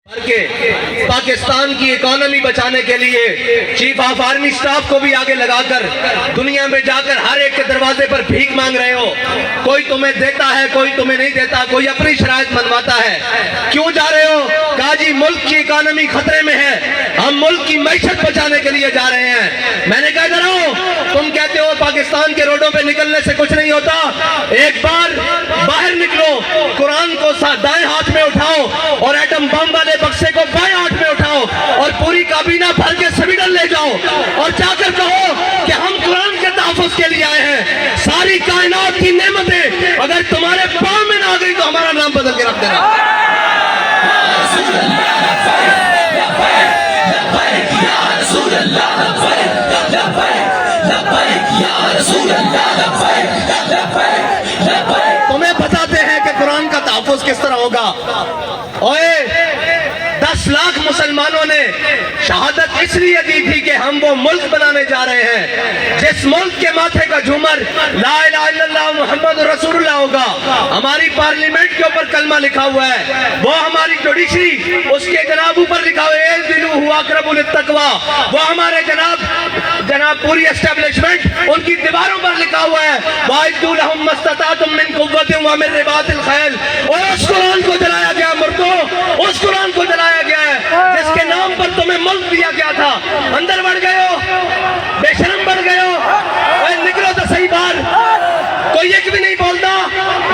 کے پاکستان کی اکانومی بچانے کے لیے چیف آف آرمی سٹاف کو بھی آگے لگا کر دنیا میں جا کر ہر ایک کے دروازے پر بھیک مانگ رہے ہو. کوئی تمہیں دیتا ہے, کوئی تمہیں نہیں دیتا, کوئی اپنی شرائط منواتا ہے. کیوں جا رہے ہو؟ کہا جی ملک کی اکانومی خطرے میں ہے, ہم ملک کی معیشت بچانے کے لیے جا رہے ہیں. میں نے کہا ادھر آؤ, تم کہتے ہو پاکستان کے روڈوں پہ نکلنے سے کچھ نہیں ہوتا, ایک بار باہر نکلو, قرآن کو دائیں ہاتھ میں اٹھاؤ اور ایٹم بم والے بکسے کو بائیں ہاتھ میں اٹھاؤ اور پوری کابینہ بھر کے سویڈن لے جاؤ اور جا کر کہو کہ ہم قرآن کے تحفظ کے لیے آئے ہیں. ساری کائنات کی نعمتیں اگر تمہارے پاؤں میں نہ آ گئی تو ہمارا نام بدل کے رکھ دینا. تمہیں بتاتے ہیں کہ قرآن کا تحفظ کس طرح ہوگا. اوئے 10 لاکھ مسلمانوں نے شہادت اس لیے دی تھی کہ ہم وہ ملک بنانے جا رہے ہیں جس ملک کے ماتھے کا جھومر لا الہ الا اللہ محمد رسول اللہ ہوگا. ہماری پارلیمنٹ کے اوپر کلمہ لکھا ہوا ہے, وہ ہماری جوڈیشری اس کے جناب اوپر لکھا ہوا ہے اعدلوا هو اقرب للتقوی, وہ ہمارے جناب پوری اسٹیبلشمنٹ ان کی دیواروں پر لکھا ہوا ہے وَأَعِدُّوا لَهُم مَّا اسْتَطَعْتُم مِّن قُوَّةٍ وَمِن رِّبَاطِ الْخَيْلِ. اور اس قرآن کو جلایا گیا مردوں, اس قرآن کو جلایا گیا ہے جس کے نام پر تمہیں ملک دیا گیا تھا. اندر بڑھ گئے ہو, بے شرم بڑھ گئے ہو, نکلو تو صحیح بار. کوئی ایک بھی نہیں بولتا.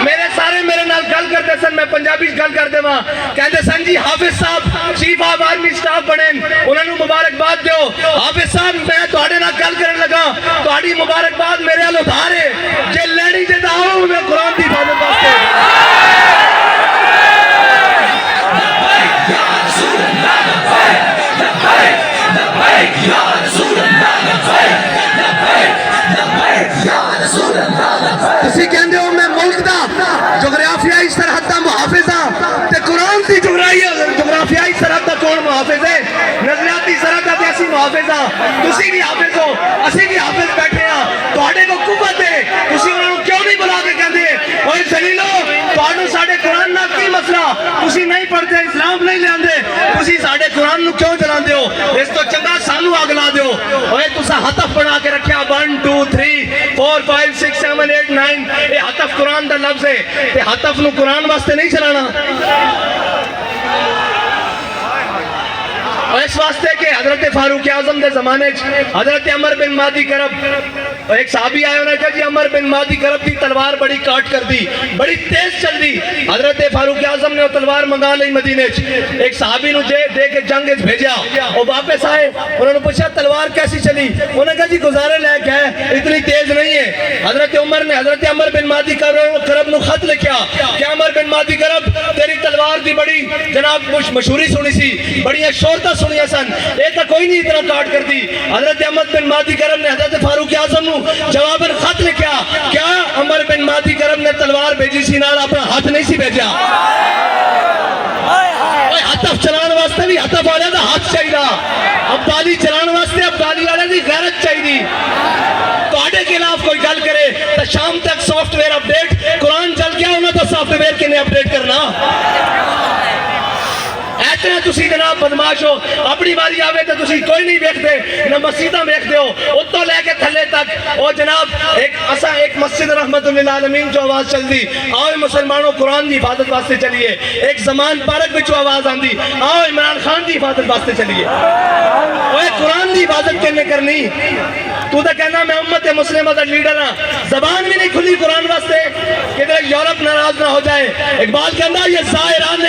میرے نال گل کرتے سن, میں پنجابی گل کر دے وہاں, کہتے سن جی حافظ صاحب چیف آف آرمی سٹاف بنے, انہوں نے مبارکباد دیو. حافظ صاحب میں تواڈے نال گل کرن لگا, تواڈی مبارکباد میرے ال ادھار ہے, جے لیڈی جے داؤ میں قرآن دی حفاظت واسطے. تسی کہندے ہو میں ملک دا جغرافیائی سرحد دا محافظ ہاں, تے قرآن دی جغرافیائی سرحد دا کون محافظ ہے؟ نظریاتی سرحد دا اسی محافظ ہاں. تسی بھی حافظ ہو, اسی بھی حافظ بیٹھے ہاں, تواڈے کو قوت ہے, تسی انہاں نوں کیوں نہیں بلا کے کہندے اوئے ذلیلو تواڈوں ساڈے قرآن نال کی مسئلہ, تسی نہیں پڑھتے, اسلام نہیں لیاندے, تسی ساڈے قرآن نوں کیوں جلاندے ہو؟ اس تو چنگا سانو اگ لا دیو. اوئے تساں ہتف بنا کے رکھیا 1 2 3 4 5 6 7 8 9, یہ ہتف قرآن دا لفظ ہے, تے ہتف نو قرآن واسطے نہیں چلانا. اور اس واسطے کہ حضرت فاروق اعظم دے زمانے حضرت عمر بن مادی کرب ایک صحابی آئے, انہوں نے کہا جی عمر بن مادی کرب دی تلوار بڑی کاٹ کر دی, بڑی تیز چل دی. حضرت فاروق اعظم نے وہ تلوار منگا لی مدینے, ایک صحابی نو دے کے جنگ بھیجا, وہ واپس آئے, انہوں نے پوچھا تلوار کیسی چلی, انہوں نے کہا جی گزارے لے کے ہے, اتنی تیز نہیں ہے. حضرت عمر نے حضرت عمر بن مادی کرب نو خط لکھیا کہ عمر بن مادی کرب تیری تلوار دی بڑی جناب مشہوری سنی سی, بڑی شہرتاں سنیا سن, ایک کوئی نہیں اتنا کاٹ کر دی. حضرت عمر بن مادی کرب نے حضرت فاروق اعظم نو جواباً خط لکھیا, کیا عمر بن مادی کرب نے تلوار بھیجی سی نال اپنا ہاتھ نہیں سی بھیجا؟ ہتف چلان واسطے بھی ہتف والے دا ہاتھ چاہیے, ابدالی چلان واسطے ابدالی والے دی غیرت چاہیے. تواڈے خلاف کوئی گل کرے تو شام تک سافٹ ویئر اپڈیٹ, قرآن چل گیا انہوں تو سافٹ ویئر کنے اپڈیٹ کرنا. اتنا تسی جناب بدماش ہو, اپنی باری آوے تو تسی کوئی نہیں ویکھتے, نہ مسجداں ویکھتے ہو, اتوں لے کے تھلے تک. او جناب ایک مسجد رحمت للعالمین جو آواز چل دی, آؤ مسلمانوں قرآن دی حفاظت واسطے چلیے. ایک زمان پارک وچوں آواز آندی, آؤ عمران خان دی حفاظت واسطے چلیے. اوے قرآن دی حفاظت کینے کرنی؟ تو تو کہنا میں امت مسلمہ دا لیڈر ہاں, زبان بھی نہیں کھلی قرآن واسطے کہ یورپ ناراض نہ ہو جائے. اقبال کہنا یہ زائران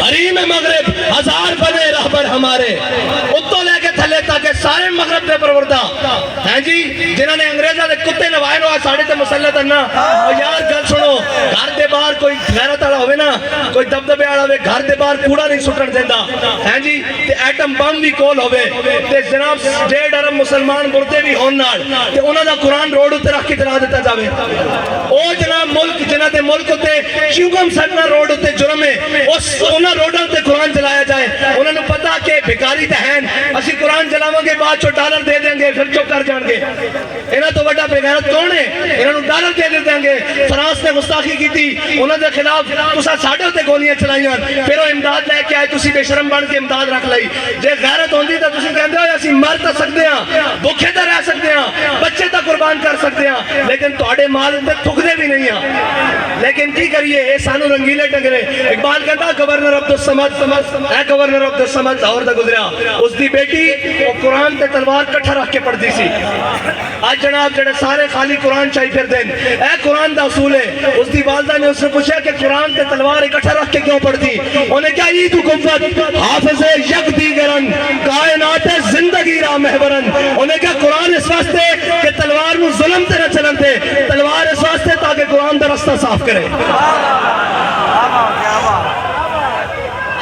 حریم مغرب ہزار بنے رہبر ہمارے, اتوں لے کے تھلے تک سارے مغرب دے پروردہ ہیں جی, جنہوں نے انگریزہ دے کتے نوائے نو ساڑھے تے مسلط ہے نا. اور یار گل سنو, گھر دے باہر کوئی غیرت والا ہوئے نا, کوئی دبدبے والا ہوئے, گھر دے باہر کوڑا نہیں سٹن دینا ہیں جی, تے ایٹم بم بھی کول ہوئے, تے جناب 1.5 ارب مسلمان مردے بھی ہون نال, تے انہاں دا قرآن روڈ تے رکھ کے چلا دیتا جاوے. او جناب ملک جنہاں دے ملک تے چیوگم سٹنا روڈ تے جرم ہے, انہاں روڈاں تے قرآن چلایا جائے. انہوں نے پتا کہ بھکاری تے ہیں, اسی قرآن چلاواں گے بعد چو ڈالر دے دیں گے, پھر چپ کر جان گے. انہاں تو بڑا غیرت کون ہے انہاں نوں ڈالر دے دیں گے فرانس نے گستاخی کی تھی انہاں دے خلاف تساں ساڈے تے گولیاں چلائیاں پھر وہ امداد لے کے آئے تسی بے شرم بن کے امداد رکھ لئی جے غیرت ہوندی تے تسی کہندے ہو اسی مر تے سکدے ہاں بھوکے تے رہ سکدے ہاں بچے تے قربان کر سکدے ہاں لیکن تواڈے مال تے تھکدے بھی نہیں ہاں لیکن کی کریے اے سانو رنگیلے ٹنگرے اقبال کہتا گورنر عبدالصمد اے گورنر عبدالصمد لاہور دا گزریا اس دی بیٹی وہ قرآن تے تلوار کٹھا رکھ کے پڑھتی سی آج جناب جڑے سارے خالی قرآن چاہی پھر دین اے قرآن دا اصول ہے اس دی والدہ نے اس سے پوچھا کہ قرآن تے تلوار اکٹھا رکھ کے کیوں پڑھتی انہیں کیا عید قوت حافظ یک دیگرن کائنات زندگی را محورن انہیں کیا قرآن اس واسطے کہ تلوار نو ظلم تے نہ چلن دے تلوار اس واسطے تاکہ قرآن دا رستہ صاف کرے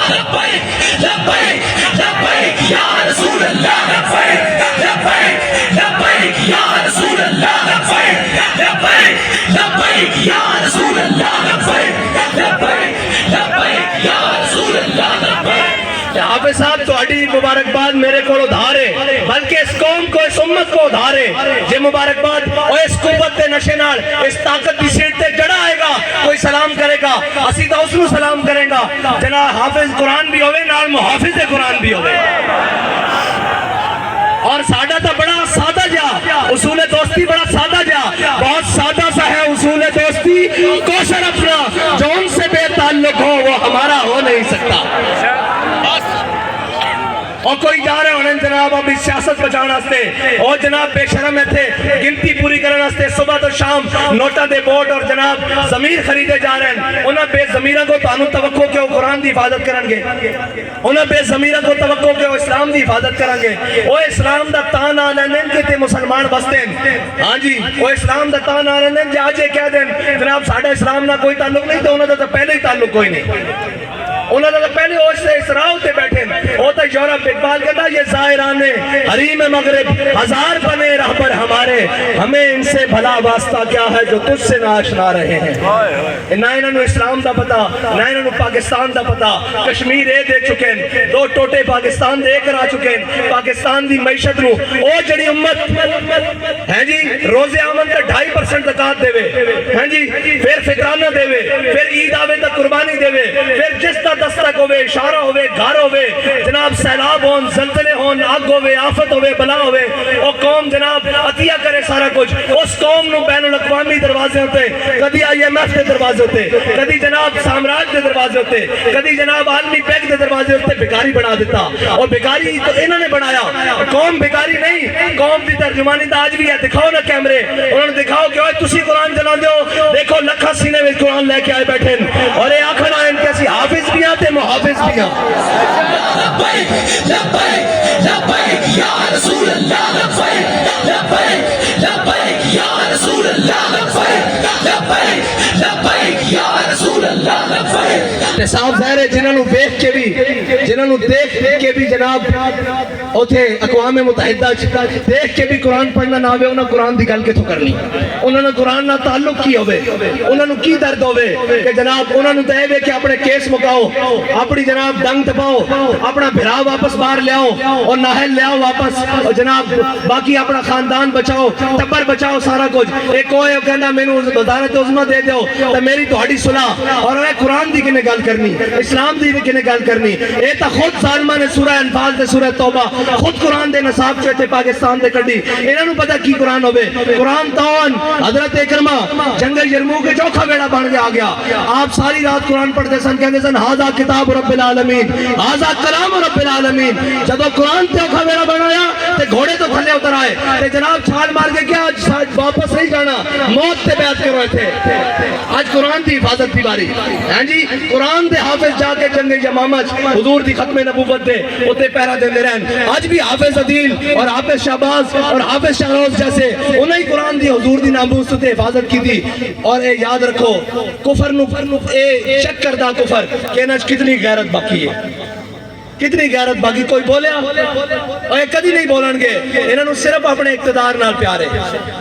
لبیک لبیک لبیک یا رسول اللہ لبیک لبیک لبیک یا رسول اللہ لبیک لبیک لبیک یا رسول اللہ لبیک لبیک لبیک یا رسول اللہ لبیک حافظ صاحب تہاڈی مبارکباد میرے کو ادھار ہے بلکہ اس قوم کو اس امت کو ادھار ہے یہ مبارکباد اور اس قوت تے نشے نال اس طاقت دی سیٹ تے جڑا آئے گا کوئی سلام کرے گا اسی تو اس نو سلام کریں گا جناب حافظ قرآن بھی ہوئے نال محافظ قرآن بھی ہوئے اور سادہ تا بڑا سادہ جا اصول دوستی بڑا سادہ جا بہت سادہ سا ہے اصول دوستی کوشر اپنا جو ان سے بے تعلق ہو وہ ہمارا ہو نہیں سکتا اور کوئی جا رہے ہونے جناب ابھی سیاست بچانا ہستے اور جناب بے شرم ہے تھے گنتی پوری کرنا ہستے صبح تو شام نوٹا دے بورڈ اور جناب ضمیر خریدے جا رہے ہیں انہاں بے ضمیرہ کو تانوں توقع کہ وہ قرآن دی حفاظت کرنگے انہاں بے ضمیرہ کو توقع کہ وہ اسلام دی حفاظت کرنگے وہ اسلام دا تان آنے کے تے مسلمان بستے ہیں ہاں جی وہ اسلام دا تان آنے جا آجے کہہ دیں جناب ساڑھا اسلام نہ کوئی تعلق نہیں تو انہوں دا پہلے ہی تعلق کوئی نہیں انہوں نے پہلے اوش سے اسراء ہوتے بیٹھے ہوتا یورپ اقبال کہتا یہ زائران حریم مغرب ہزار بنے رہبر ہمارے ہمیں ان سے بھلا واسطہ کیا ہے جو تجھ سے ناشنا رہے ہیں نہ انہوں نے اسلام دا پتا نہ انہوں نے پاکستان دا پتا کشمیر اے دے چکے ہیں دو ٹوٹے پاکستان دے کر آ چکے ہیں پاکستان دی معیشت نو او جڑی امت ہیں جی روزے آمن تے 2.5% زکات دے وے ہیں جی پھر فطرانہ دے وے پھر عید آوے تے قربانی دے وے پھر جس تا دستک ہوئے اشارہ ہوئے گھر ہوئے جناب سیلاب ہون زلزلے ہون آگ ہوئے آفت ہوئے بلا ہوئے وہ قوم جناب عطیہ کرے سارا کچھ اس قوم نو بین الاقوامی دروازے ہوتے کدی IMF کے دروازے ہوتے کدی جناب سامراج کے دروازے ہوتے کدی جناب عالمی بینک کے دروازے ہوتے بیکاری بنا دیتا اور بیکاری تو انہوں نے بنایا قوم بیکاری نہیں قوم دی ترجمانی تو آج بھی ہے دکھاؤ نا کیمرے انہوں نے دکھاؤ کہ اوہ تسی قرآن جلا دیو دیکھو لکھا سینے میں قرآن لے کے آئے بیٹھے اور اے آنکھنا ان کیسی حافظ بھی آتے محافظ بھی لبیک لبیک لبیک یا رسول اللہ لبیک لبیک لبیک یا رسول اللہ لبیک لبیک لبیک یا رسول اللہ لبیک صاحب ظاہر ہے جنہوں نے دیکھ کے بھی جنہوں نے دیکھ کے بھی جناب اوتھے اقوام متحدہ دیکھ کے بھی قرآن پڑھنا نہ ہوئے انہوں نے قرآن دی گل کے تو کرنی انہوں نے قرآن نہ تعلق کی ہوئے انہوں نے کی درد ہوئے کہ جناب انہوں نے دے ہوئے کہ اپنے کیس مکاؤ اپنی جناب ڈنگ دباؤ اپنا بھرا واپس باہر لے آؤ اور ناہل لے آؤ واپس اور جناب باقی اپنا خاندان بچاؤ ٹبر بچاؤ سارا کچھ ایک کوئی کہنا میں نے وزارت عظمہ دے دیو تو میری تہاڈی صلح اور اے قرآن دی کنے گل کرنی اسلام دی کنے گل کرنی اے تا خود ظالمہ نے سورہ انفال تے سورہ توبہ خود قرآن دے نصاب چوتے پاکستان دے کڈی انہاں نوں پتہ کی قرآن ہوے قرآن تون حضرت اکرمہ جنگ یرموک کے چوکھا بیڑا بن کے آ گیا آپ ساری رات قرآن پڑھتے سن کہندے سن ھذا کتاب رب العالمین ھذا کلام رب العالمین جدو قرآن چوکھا بیڑا بنایا تے گھوڑے تو تھلے اتر آئے تے جناب چھال مار کے کیا واپس نہیں جانا موت تے بیعت کرو تھے آج قرآن دی حفاظت دی باری ہیں جی قرآن دے حافظ جا کے جنگ یمامہ حضور دی ختم نبوت دے اوتے پہرا دیندے رہن آج بھی حافظ عدیل اور حافظ شہباز اور حافظ شہروز جیسے انہیں قرآن دی حضور دی ناموس تے حفاظت کی تھی اور اے یاد رکھو کفر نو اے شک کردہ کفر کہ انہاں کتنی غیرت باقی ہے کتنی غیرت باقی کوئی بولیا اور کدی نہیں بولن گے انہوں نے صرف اپنے اقتدار نال پیارے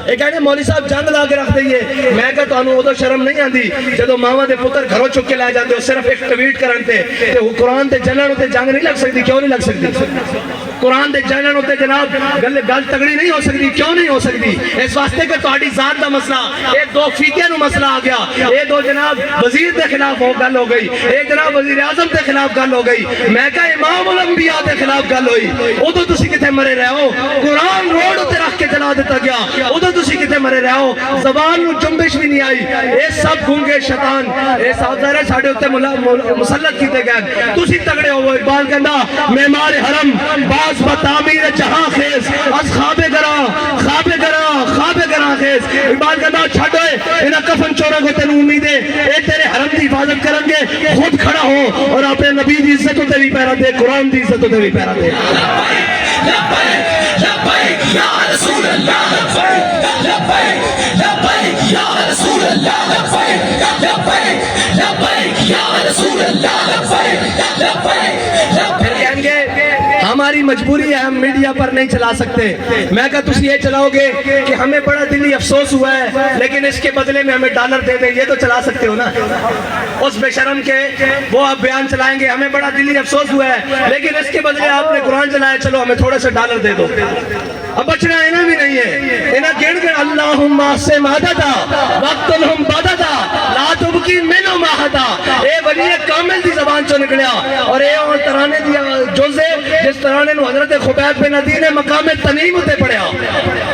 یہ کہنے مولوی صاحب جنگ لا کے رکھ دئیے میں کہا تانوں او تو شرم نہیں آندی جدو ماواں دے پتر گھروں چک کے لے جاندے ہو صرف ایک ٹویٹ کرن تے قرآن تے جنن تے جنگ نہیں لگ سکتی کیوں نہیں لگ سکتی قرآن دے چینل ہوتے جناب گل تگڑی نہیں ہو سکتی. کیوں نہیں ہو سکتی؟ اس واسطے کہ تہاڈی ذات دا مسئلہ اے دو فیقے نو مسئلہ آ گیا, اے دو جناب وزیر دے خلاف گل ہو گئی, اے جناب وزیر اعظم دے خلاف گل ہو گئی, میں کہا امام الانبیاء دے خلاف گل ہوئی, ادو تسی کتے مرے رہے ہو؟ قرآن روڈ تے رکھ کے جلا دیتا گیا, ادو تسی کتے مرے رہے ہو؟ زبان نو جنبش بھی نہیں آئی. اے سب گنگے شیطان اے ساوزارے ساڑے ہوتے مسلط کیتے گئے. تسی تگڑے ہو. اقبال کہندا معمار حرم باز بتعمیر جہاں خیز از خواب گراں خواب گراں خیز. اقبال کہندا چھڈ ہوئے انہاں کفن چوراں کو تینوں امید ہے اے تیرے حرم دی حفاظت کرن گے, خود کھڑا ہو اور اپنے نبی دی عزت تے بھی پیرا دے, قرآن دی عزت تے بھی پیرا دے. لبیک لبیک یا رسول اللہ, لبیک لبیک یا رسول اللہ, لبیک لبیک لبیک یا رسول اللہ, لبیک لبیک. پھر کہیں گے ہماری مجبوری ہے, ہم میڈیا پر نہیں چلا سکتے. میں کہا تسی یہ چلاؤ گے کہ ہمیں بڑا دلی افسوس ہوا ہے لیکن اس کے بدلے میں ہمیں ڈالر دے دیں, یہ تو چلا سکتے ہو نا. اس بے شرم کے وہ آپ بیان چلائیں گے ہمیں بڑا دلی افسوس ہوا ہے لیکن اس کے بدلے آپ نے قرآن چلایا, چلو ہمیں تھوڑے سے ڈالر دے دو. اب بچنا انہیں بھی نہیں ہے, انہیں گھڑ گھڑ اللہم سے مادتا وقتلہم بدتا لا تبکی منو ماہتا. اے ولی کامل دی زبان چو نکلیا اور اے اور ترانے دیا جوزے جس ترانے نو حضرت خبیب بن عدی نے مقام تنیم ہوتے پڑھیا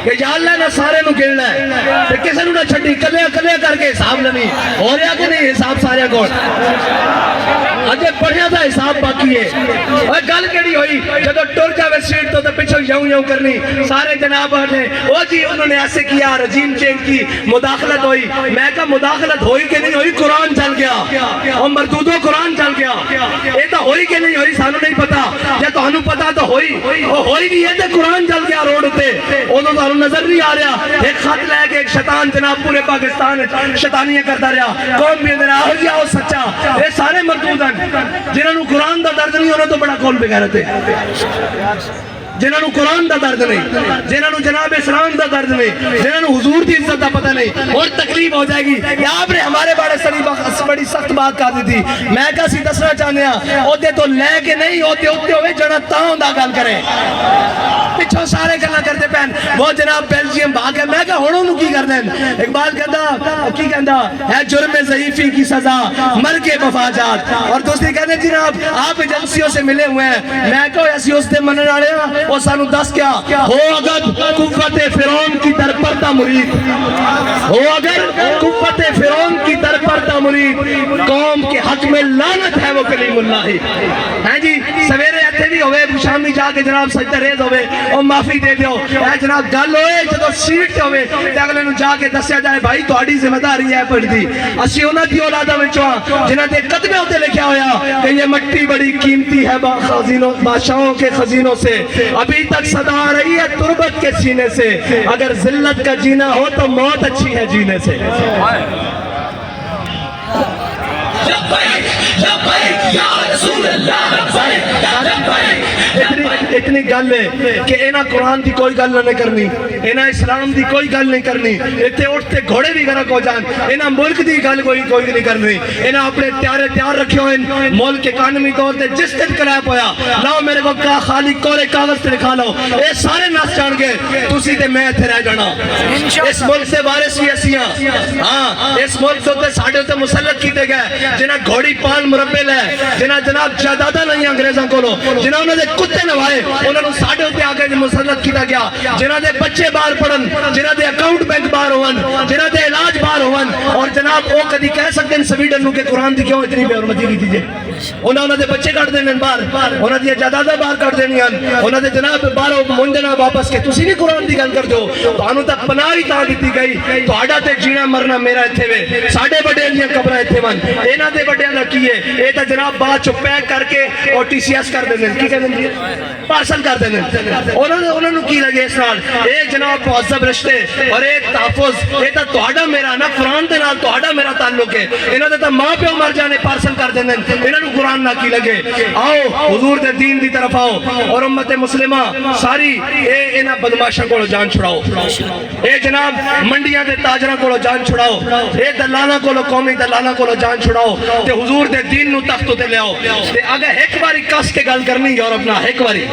کہ یا اللہ نہ سارے نو گرنا ہے کہ کسے نو نہ چھٹی کلے کر کے حساب لنی ہو رہا کہ نہیں حساب سارے گوڑ اجے پڑھیا تھا حساب باقی ہے. اور گل کیڑی ہوئی جدو ٹر جاوے سیٹ تو پچھو یوں کرنی سارے جناب نے او جی انہوں نے ایسے کیا, رجیم چینج کی, مداخلت ہوئی. میں کہا مداخلت ہوئی کہ نہیں ہوئی؟ قرآن چل گیا اور مردودو قرآن چل گیا. اے تو ہوئی کہ نہیں ہوئی سانو نہیں پتا, یا تو ہنو پتا تو ہوئی بھی ہے تو قرآن چل گیا روڈ تے, انہوں تو نظر نہیں آ رہا. ایک خط لے کے ایک شیطان جناب پورے پاکستان شیطانیاں کرتا رہا, قوم بھی اندر آہو جی آہو سچا. اے سارے مردود ہیں جنہوں نے قرآن دا درد نہیں ہونا تو بڑا قول بغیرت ہے, جنہوں نے قرآن دا درد نہیں, جنہوں نے جناب اسلام دا درد نہیں, جنہوں نے حضور دی عزت دا پتہ نہیں, اور تکلیف ہو جائے گی کہ آپ نے ہمارے بڑی سخت بات کہا دی تھی. میں کہا سی دسنا چاہنے ہیں اوتے تو لے کے نہیں ہوتے ہوئے جڑا تاؤں دا گل کریں, پچھوں سارے گلہ کرتے پہن. وہ جناب بیلجیم بھاگ ہے, میں کہا ہونوں نو کی کر دیں. اقبال کہندا ہے جرم ضعیفی کی سزا مر کے مفاجات. اور دوسری کہتے ہیں جناب آپ ایجنسیوں سے ملے ہوئے ہیں. میں کہا ایسی اس سے منن آڑے ہیں وہ سانو دس کیا ہو اگر قوت فرعون کی در پردہ مرید, ہو اگر قوت فرعون کی در پردہ مرید, قوم کے حق میں لعنت ہے وہ کلیم اللہ ہی. ہیں جی سویرے ایتھے بھی ہوئے شامی جا کے جناب سجدہ ریز ہوئے اور معافی دے دیو, اے جناب گل ہوئے جدو سیٹ ہوئے تے اگلے نو جا کے دسیا جائے بھائی تہاڈی ذمہ داری ہے پڑھ دی. اسی انہاں دی اولاداں وچوں جنہاں دے قدمے ہوتے لکھیا ہویا کہ یہ مٹی بڑی قیمتی ہے بادشاہوں کے خزینوں سے, ابھی تک صدا آ رہی ہے تربت کے سینے سے, اگر ذلت کا جینا ہو تو موت اچھی ہے جینے سے. لبیک لبیک یا رسول اللہ, لبیک اتنی گل ہے کہ اینا قرآن دی کوئی گل نہیں کرنی, اینا اسلام دی کوئی گل نہیں کرنی, اتنے اٹھتے گھوڑے بھی گرک ہو جان, اینا ملک دی گل کوئی نہیں کرنی. اینا اپنے تیار رکھے ہوئے ملک اکانومی طور تے جس دن کریپ ہویا لاؤ میرے کو کہا خالی کورے کاغذ تے لکھا لو, اے سارے ناس جان گئے تسی تے میں اتھے رہ جانا. اس ملک سے وارث بھی اسیاں, ہاں اس ملک تے ساڑھے تے مسلط کیتے گئے جنہ گھوڑی پال مربے لے, جنہ جناب جائیداداں نہیں انگریزاں کولو, جنہ انہوں نے کتے نوائے انہوں نے ساڑھے ہوتے آگے مسلط کیتا گیا, جنہ دے بچے باہر پڑھن, جنہ دے اکاؤنٹ بینک باہر ہون, جنہ دے علاج باہر ہون. اور جناب وہ کدی کہہ سکتے ہیں سویڈن نو کہ قرآن دی کیوں اتنی بے حرمتی کی تیجے, انہوں دے بچے کٹ دینے باہر, انہوں دے جائیداداں باہر کٹ دینی ہیں, انہوں دے جناب باہر منجنا واپس کے تسی نہیں قرآن دی گل کر دو. تو انہوں تک پناہی تاں دیتی گئی تو آڈا تے جینا مرنا میرا اتھے وے, ساڑھے بڑے لیاں قبرہ اتھے من, اینا دے بڑے اللہ کیے اے تا جناب بات چو پیک کر کے اور ٹی سی ایس کر دینے کی کہنے دیئے پارسل کر دینے. انہوں نے کی لگے اس نال اے جناب معذب رشتے اور اے تحفظ, اے تا توڑا میرا نا قرآن دے نال توڑا میرا تعلق ہے. انہوں نے تا ماں پہ مر جانے پارسل کر دینے, انہوں نے قرآن نہ کی لگے. آؤ حضور دے دین دی طرف آؤ اور امت مسلمہ ساری اے انہا بدماشا کو جان چھڑاؤ, اے جناب منڈیاں دے تاجرہ کو جان چھڑاؤ, اے دلانا کو قومی دلانا کو جان چھڑاؤ تے حضور دے دین نو تختو تے لے آؤ. تے اگر ایک باری کس کے گل کرنی یورپ نہ ایک باری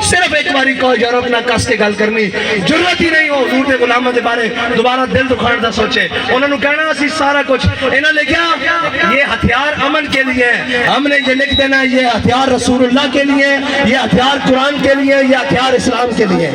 صرف ایک باری کہو یورپ نہ کس کے گل کرنی ضرورت ہی نہیں ہو حضور دے غلاموں دے بارے دوبارہ دل دکھان دا سوچے انہوں نے کہنا اسی سارا کچھ انہوں نے کیا یہ ہتھیار امن کے لیے ہے ہم نے یہ لکھ دینا یہ ہتھیار رسول اللہ کے لیے یہ ہتھیار قرآن کے لیے یہ ہتھیار اسلام کے لیے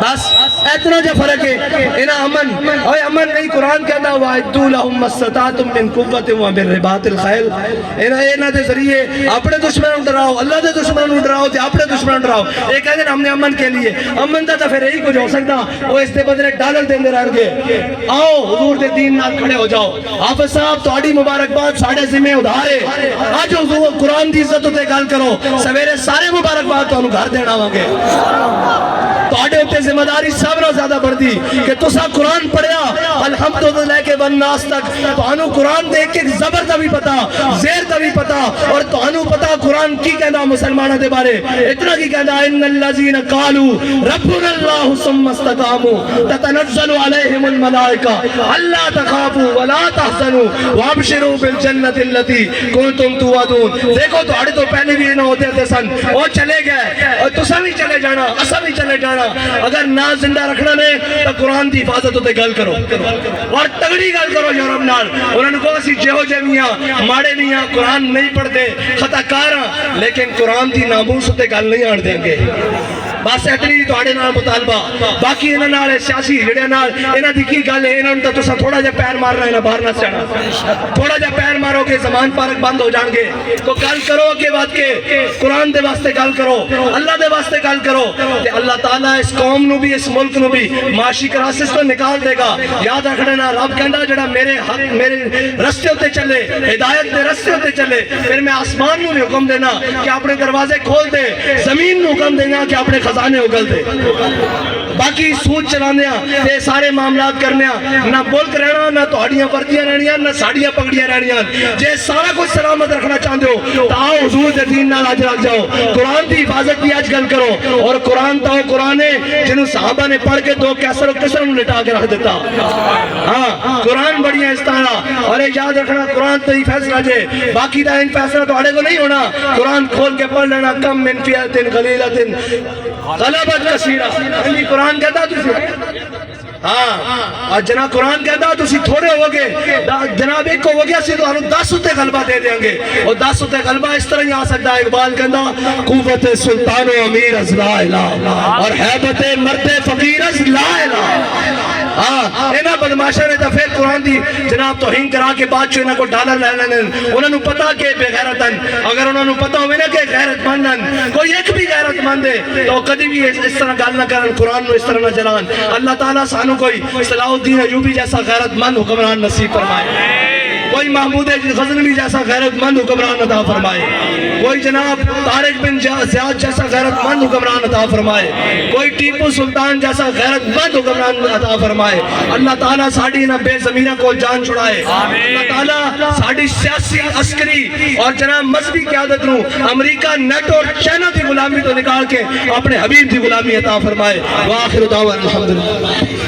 بس اتنا جو فرق ہے انہا امن نہیں قرآن کہتا وَاعِدُّوا لَهُمْ مَا اسْتَطَعْتُم مِّن قُوَّةٍ وَمِن رِّبَاطِ الْخَيْلِ انہا دے ذریعے اپنے دشمنوں ڈراؤ اللہ دے دشمنوں ڈراؤ تے اپنے دشمنوں ڈراؤ یہ کہتے ہیں ہم نے امن کے لیے امن دا تو پھر یہی کچھ ہو سکتا وہ اس دے بدلے ڈالر دیندے رہن گے آؤ حضور دے دین نال کھڑے ہو جاؤ حافظ صاحب تہاڈی مبارکباد ساڈے ذمہ ادھار ہے اج حضور قرآن دی عزت تے گل کرو سویرے سارے مبارکباد تانوں گھر دینا آواں گے تہاڈے تے ذمہ داری سب نال زیادہ بڑھدی کہ تساں قرآن پڑھیا الحمد تو لے کے والناس تک تانوں قرآن دے ایک زبر دا بھی پتا زیر دا بھی پتا اور تانوں پتا قرآن کی کہندا مسلماناں دے بارے اتنا کی کہندا ان الذين قالوا ربنا الله ثم استقاموا تتنزل عليهم الملائكه الا تخافوا ولا تحزنوا وابشروا بالجنه التي كنتم توعدون دیکھو تہاڈے تو پہلے بھی نہ ہوتے تھے سن وہ چلے گئے اور تساں بھی چلے جانا اساں بھی چلے جانا اگر نہ زندہ رکھنا نے تو قرآن دی حفاظت ہوتے گل کرو اور تگڑی گل کرو یورپ نال انہوں نے کہا اسی جہو جمیاں ماڑے نہیں ہیں قرآن نہیں پڑھتے خطا کار ہیں لیکن قرآن دی ناموس ہوتے گل نہیں آن دیں گے بس اتنی تواڈے نال مطالبہ باقی انہاں نال سیاسی جڑے نال انہاں دی کی گل ہے انہاں نوں تساں تھوڑا جہا پیر مارنا ہے باہر نہ جانا تھوڑا جہا پیر مارو گے زمان پارک بند ہو جان گے تو گل کرو کہ بات کے قرآن دے واسطے گل کرو اللہ دے واسطے گل کرو تے اللہ تعالیٰ اس قوم نو بھی اس ملک نو بھی معاشی کراسس تو نکال دے گا یاد رکھنا نا رب کہندا جڑا میرے رستے ہوتے چلے ہدایت دے رستے ہوتے چلے پھر میں آسمان نو بھی حکم دینا کہ اپنے دروازے کھول دے زمین نو حکم دینا کہ اپنے خزانے اگل دے باقی سوچ چلانے تے سارے معاملات کرنے نہ ملک رہنا نہ تہاڈیاں وردیاں رہنیاں نہ ساڑیاں پگڑیاں رہنیاں جے سارا کچھ سلامت رکھنا چاہتے ہو تو آؤ حضور دے دین نال اج رکھ جاؤ قرآن دی حفاظت بھی اج گل کرو اور قرآن تا قرآن ہے جنہوں صحابہ نے پڑھ کے دو کیسر و کسر نوں لٹا کے رکھ دیتا ہاں قرآن بڑی ہے اس طرح اور یاد رکھنا قرآن تے ہی فیصلہ جے باقی دا ان فیصلہ تہاڈے کو نہیں ہونا قرآن کھول کے پڑھ لینا کم من فئۃ قلیلۃ غلبت کثیرہ قرآن کہتا تجھے ہاں جناب قرآن کہتا تسی تھوڑے ہو گے جناب ایک ہو گیا سی تو ہم 10 اتے غلبہ دے دیں گے اور 10 اتے غلبہ اس طرح ہی آ سکتا ہے اقبال کہتا قوت سلطان و امیر از لا الہ اور حیبت مرد فقیر از لا الہ ہاں انہاں بدماشاں نے پھر قرآن دی جناب توہین کرا کے بعد چو انہاں کو ڈالر لے لینے انہاں نو پتا کہ بے غیرتن اگر انہاں نو پتا ہوئے نا کہ غیرت مندن کوئی ایک بھی غیرت مند ہے تو کدی بھی اس طرح گل نہ کرن قرآن نو اس طرح نہ جلان اللہ تعالیٰ سانو کوئی صلاح الدین ایوبی جیسا غیرت مند حکمران نصیب فرمائے کوئی محمود غزنوی جیسا غیرت مند حکمران عطا فرمائے کوئی جناب طارق بن زیاد جیسا غیرت مند حکمران عطا فرمائے کوئی ٹیپو سلطان جیسا غیرت مند حکمران عطا فرمائے اللہ تعالیٰ ساڑی نہ بے زمینہ کو جان چھڑائے اللہ تعالیٰ ساڑی سیاسی عسکری اور جناب مذہبی قیادت نو امریکہ نیٹ اور چائنا دی غلامی تو نکال کے اپنے حبیب دی غلامی عطا فرمائے وآخر دعوانا الحمدللہ